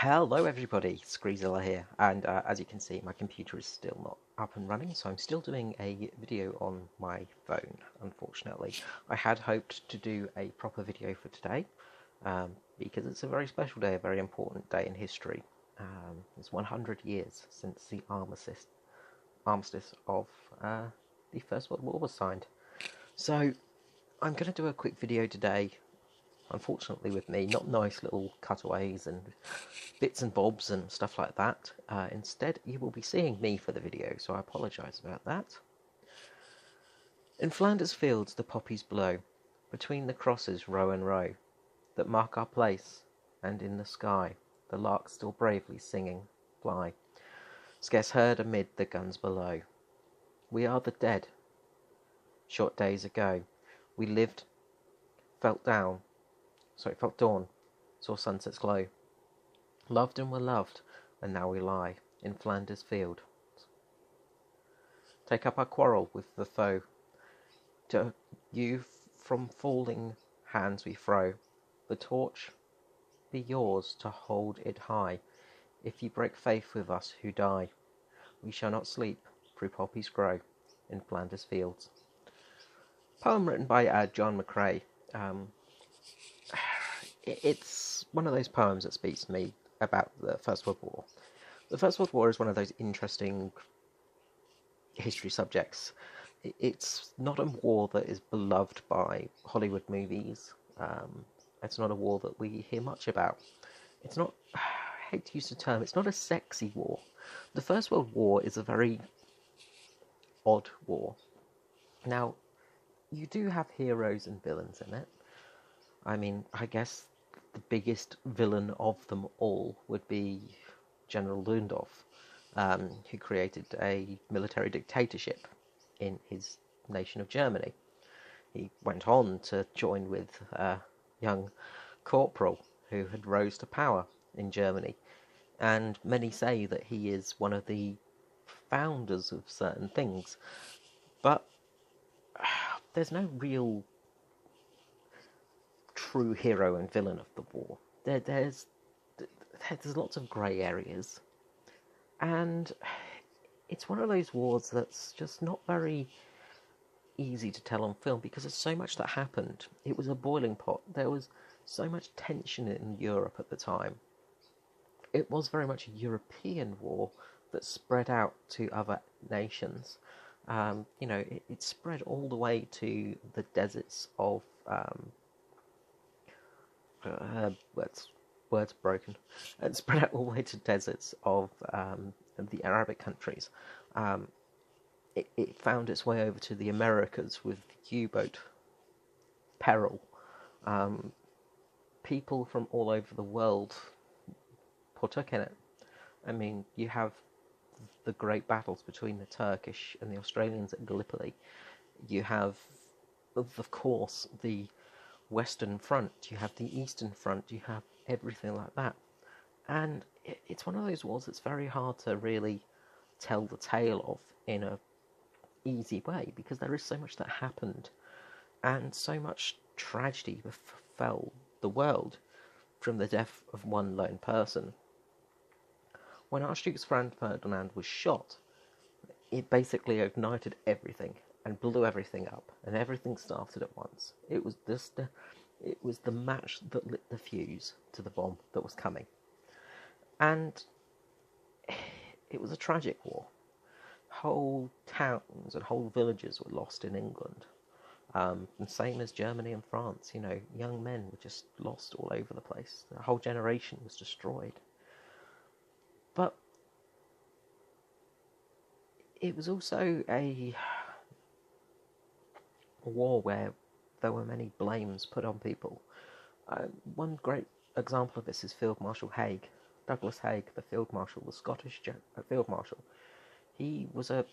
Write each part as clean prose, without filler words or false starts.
Hello everybody, Screezilla here, and as you can see my computer is still not up and running, so I'm still doing a video on my phone, unfortunately. I had hoped to do a proper video for today, because it's a very special day, a very important day in history. It's 100 years since the armistice of the First World War was signed. So I'm going to do a quick video today, unfortunately with me, not nice little cutaways and bits and bobs and stuff like that. Instead, you will be seeing me for the video, so I apologise about that. In Flanders fields the poppies blow, between the crosses row and row, that mark our place, and in the sky the larks still bravely singing fly, scarce heard amid the guns below. We are the dead. Short days ago we lived, felt dawn, saw sunsets glow, loved and were loved, and now we lie in Flanders field. Take up our quarrel with the foe, to you from falling hands we throw. The torch be yours to hold it high. If you break faith with us who die, we shall not sleep, through poppies grow in Flanders fields. Poem written by John McCrae. It's one of those poems that speaks to me about the First World War. The First World War is one of those interesting history subjects. It's not a war that is beloved by Hollywood movies. It's not a war that we hear much about. It's not, I hate to use the term, it's not a sexy war. The First World War is a very odd war. Now, you do have heroes and villains in it. I mean, I guess the biggest villain of them all would be General Ludendorff, who created a military dictatorship in his nation of Germany. He went on to join with a young corporal who had rose to power in Germany, and many say that he is one of the founders of certain things, but there's no real true hero and villain of the war. There's lots of grey areas, and it's one of those wars that's just not very easy to tell on film because there's so much that happened. It was a boiling pot. There was so much tension in Europe at the time. It was very much a European war that spread out to other nations. It spread all the way to the deserts of words broken. It spread out all the way to deserts of the Arabic countries. It found its way over to the Americas with the U-boat peril. People from all over the world partook in it. I mean, you have the great battles between the Turkish and the Australians at Gallipoli. You have, of course, the Western Front, you have the Eastern Front, you have everything like that. And it's one of those wars that's very hard to really tell the tale of in a easy way, because there is so much that happened, and so much tragedy befell the world from the death of one lone person. When Archduke Franz Ferdinand was shot, it basically ignited everything and blew everything up, and everything started at once. It was the match that lit the fuse to the bomb that was coming. And it was a tragic war. Whole towns and whole villages were lost in England. And same as Germany and France, young men were just lost all over the place. A whole generation was destroyed. But it was also a war where there were many blames put on people. One great example of this is Field Marshal Haig. Douglas Haig, the Field Marshal, the Scottish Field Marshal. He was a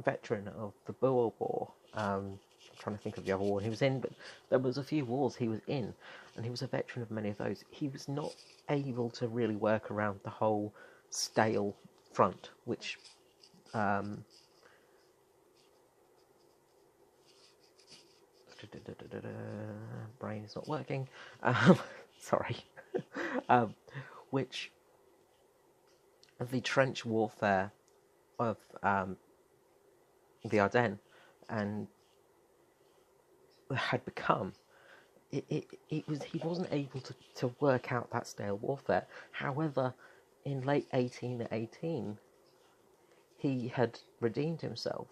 veteran of the Boer War. I'm trying to think of the other war he was in, but there was a few wars he was in, and he was a veteran of many of those. He was not able to really work around the whole stale front, which brain is not working. Sorry. which the trench warfare of the Ardennes and had become, he wasn't able to work out that stale warfare. However, in late 1818, he had redeemed himself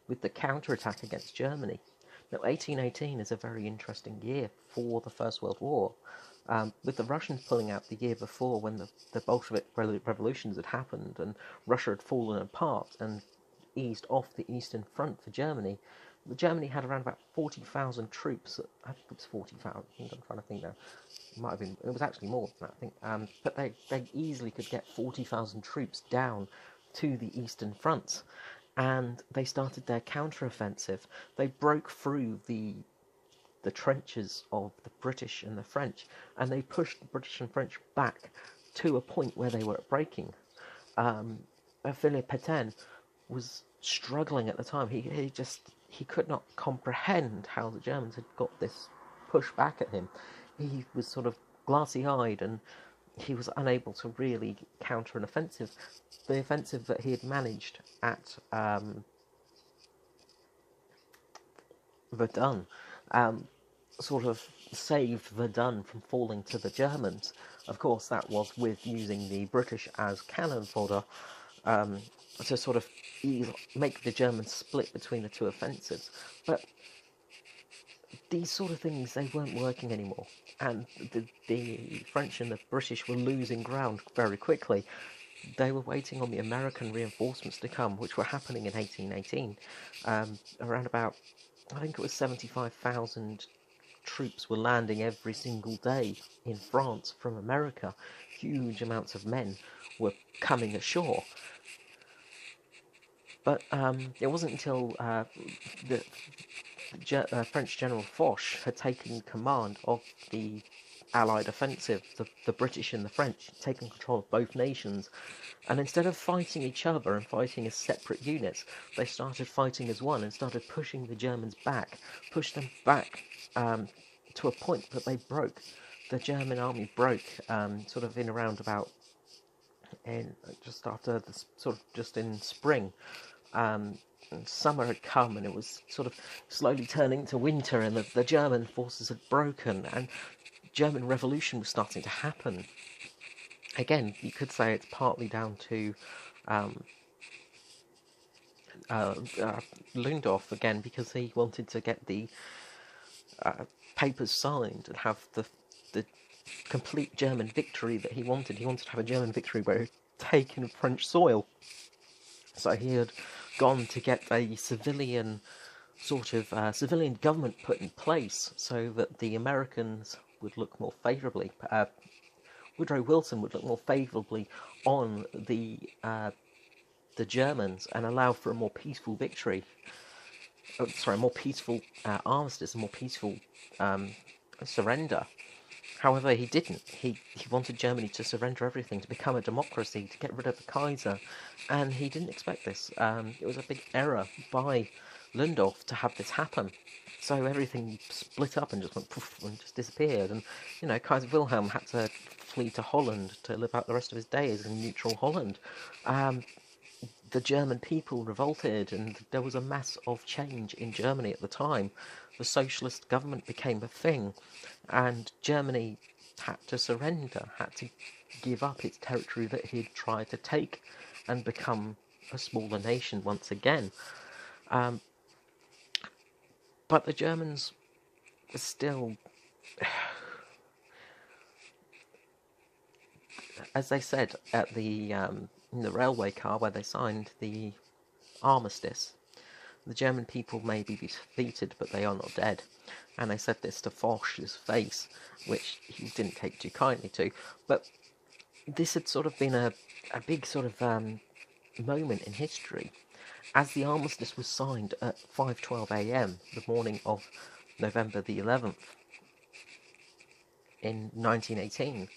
with the counterattack against Germany. Now, 1818 is a very interesting year for the First World War, with the Russians pulling out the year before when the Bolshevik revolutions had happened and Russia had fallen apart and eased off the Eastern Front for Germany. Germany had around about 40,000 troops. I think it was 40,000. I'm trying to think now. It might have been. It was actually more than that, I think. But they easily could get 40,000 troops down to the Eastern Front, and they started their counteroffensive. They broke through the trenches of the British and the French, and they pushed the British and French back to a point where they were breaking. Philippe Pétain was struggling at the time. He could not comprehend how the Germans had got this push back at him. He was sort of glassy-eyed, and he was unable to really counter an offensive. The offensive that he had managed at Verdun sort of saved Verdun from falling to the Germans. Of course, that was with using the British as cannon fodder to sort of make the Germans split between the two offensives. But these sort of things, they weren't working anymore, and the French and the British were losing ground very quickly. They were waiting on the American reinforcements to come, which were happening in 1818. Around about, I think it was 75,000 troops were landing every single day in France from America. Huge amounts of men were coming ashore. But it wasn't until the French General Foch had taken command of the Allied offensive, the British and the French, taking control of both nations, and instead of fighting each other and fighting as separate units, they started fighting as one and started pushing the Germans back, pushed them back to a point that they broke. The German army broke sort of in around about just after the sort of just in spring. And summer had come, and it was sort of slowly turning to winter, and the German forces had broken, and German revolution was starting to happen. Again, you could say it's partly down to Ludendorff again, because he wanted to get the papers signed and have the complete German victory that he wanted. He wanted to have a German victory where he'd taken French soil. So he had gone to get a civilian sort of civilian government put in place so that the Americans would look more favourably. Woodrow Wilson would look more favourably on the Germans and allow for a more peaceful victory. A more peaceful armistice, a more peaceful surrender. However, he didn't. He wanted Germany to surrender everything, to become a democracy, to get rid of the Kaiser, and he didn't expect this. It was a big error by Ludendorff to have this happen. So everything split up and just went poof and just disappeared. And, you know, Kaiser Wilhelm had to flee to Holland to live out the rest of his days in neutral Holland. The German people revolted, and there was a mass of change in Germany at the time. The socialist government became a thing, and Germany had to surrender, had to give up its territory that he'd tried to take and become a smaller nation once again. But the Germans were still, as they said at in the railway car where they signed the armistice, the German people may be defeated, but they are not dead. And they said this to Foch's face, which he didn't take too kindly to. But this had sort of been a big sort of moment in history. As the armistice was signed at 5:12 a.m. the morning of November the 11th in 1918,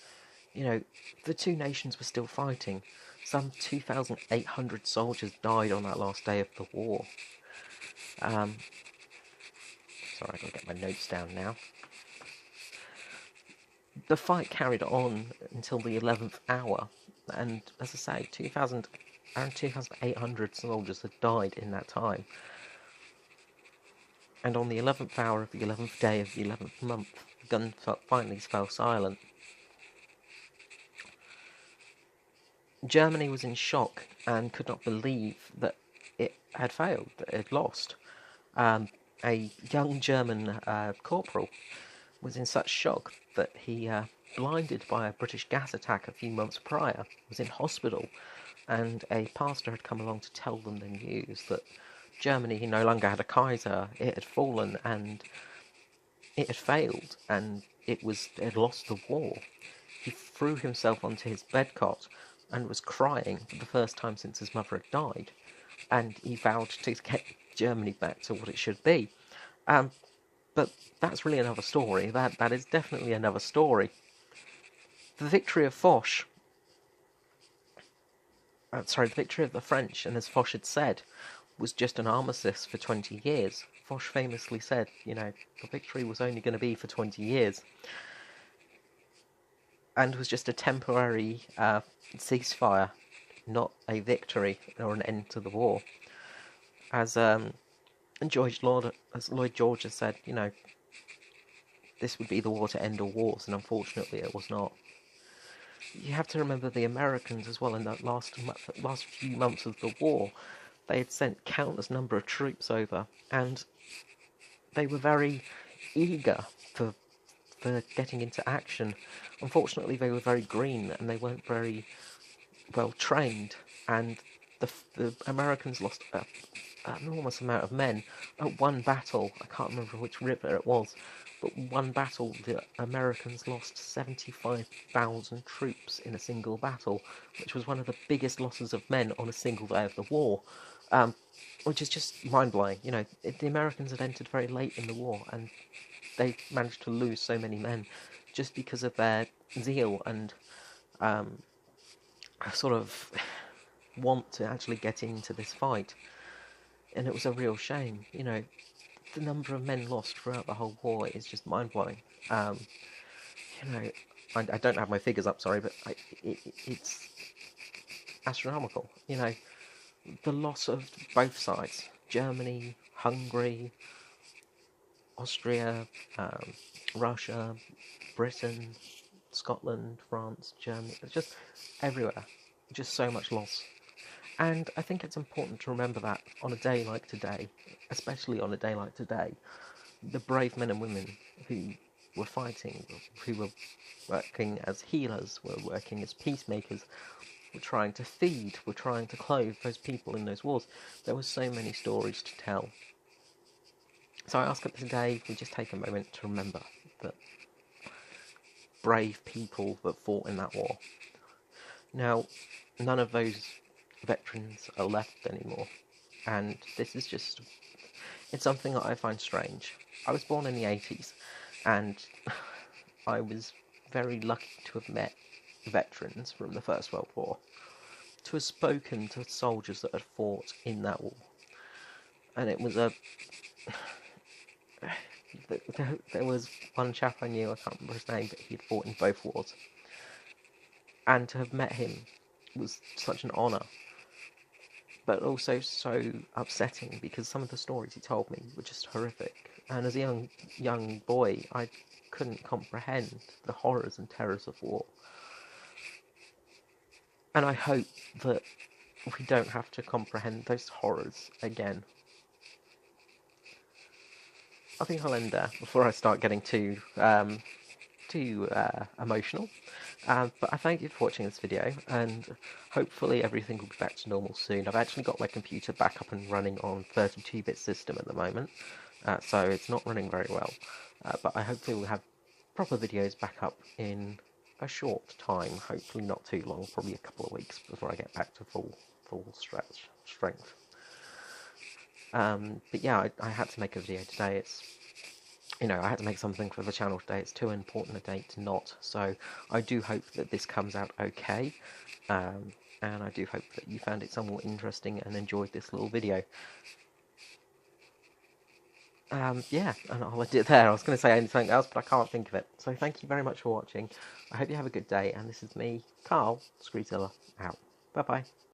you know, the two nations were still fighting. Some 2,800 soldiers died on that last day of the war. Sorry, I've got to get my notes down now. the fight carried on until the 11th hour, and as I say, around 2,800 soldiers had died in that time. And on the 11th hour of the 11th day of the 11th month, the gun finally fell silent. Germany was in shock and could not believe that it had failed, that it had lost. A young German corporal was in such shock that he, blinded by a British gas attack a few months prior, was in hospital, and a pastor had come along to tell them the news that Germany no longer had a Kaiser, it had fallen, and it had failed, and it had lost the war. He threw himself onto his bedcot and was crying for the first time since his mother had died, and he vowed to get Germany back to what it should be. But that's really another story. That is definitely another story. The victory of Foch, the victory of the French, and as Foch had said, was just an armistice for 20 years. Foch famously said, the victory was only going to be for 20 years. And was just a temporary ceasefire, not a victory or an end to the war. As Lloyd George has said, this would be the war to end all wars, and unfortunately it was not. You have to remember the Americans as well. In the last few months of the war, they had sent countless number of troops over, and they were very eager for getting into action. Unfortunately, they were very green, and they weren't very well trained, and the Americans lost an enormous amount of men at one battle. I can't remember which river it was, but one battle the Americans lost 75,000 troops in a single battle, which was one of the biggest losses of men on a single day of the war, which is just mind-blowing. The Americans had entered very late in the war, and they managed to lose so many men just because of their zeal and sort of want to actually get into this fight. And it was a real shame. The number of men lost throughout the whole war is just mind-blowing. I don't have my figures up, sorry, but it's astronomical. The loss of both sides, Germany, Hungary, Austria, Russia, Britain, Scotland, France, Germany, just everywhere, just so much loss. And I think it's important to remember that on a day like today, especially on a day like today, the brave men and women who were fighting, who were working as healers, were working as peacemakers, were trying to feed, were trying to clothe those people in those wars. There were so many stories to tell. So I ask that today we just take a moment to remember that brave people that fought in that war. Now, none of those veterans are left anymore, and this is just, it's something that I find strange. I was born in the 80s, and I was very lucky to have met veterans from the First World War, to have spoken to soldiers that had fought in that war, and it was there was one chap I knew, I can't remember his name, but he had fought in both wars, and to have met him was such an honour, but also so upsetting, because some of the stories he told me were just horrific, and as a young boy I couldn't comprehend the horrors and terrors of war. And I hope that we don't have to comprehend those horrors again. I think I'll end there before I start getting too emotional. But I thank you for watching this video, and hopefully everything will be back to normal soon. I've actually got my computer back up and running on 32-bit system at the moment, so it's not running very well. But I hopefully will have proper videos back up in a short time, hopefully not too long, probably a couple of weeks before I get back to full strength. But yeah, I had to make a video today. It's, I had to make something for the channel today. It's too important a date to not. So I do hope that this comes out okay. And I do hope that you found it somewhat interesting and enjoyed this little video. Yeah, and I'll end it there. I was going to say anything else, but I can't think of it. So thank you very much for watching. I hope you have a good day, and this is me, Carl Screezilla, out. Bye bye.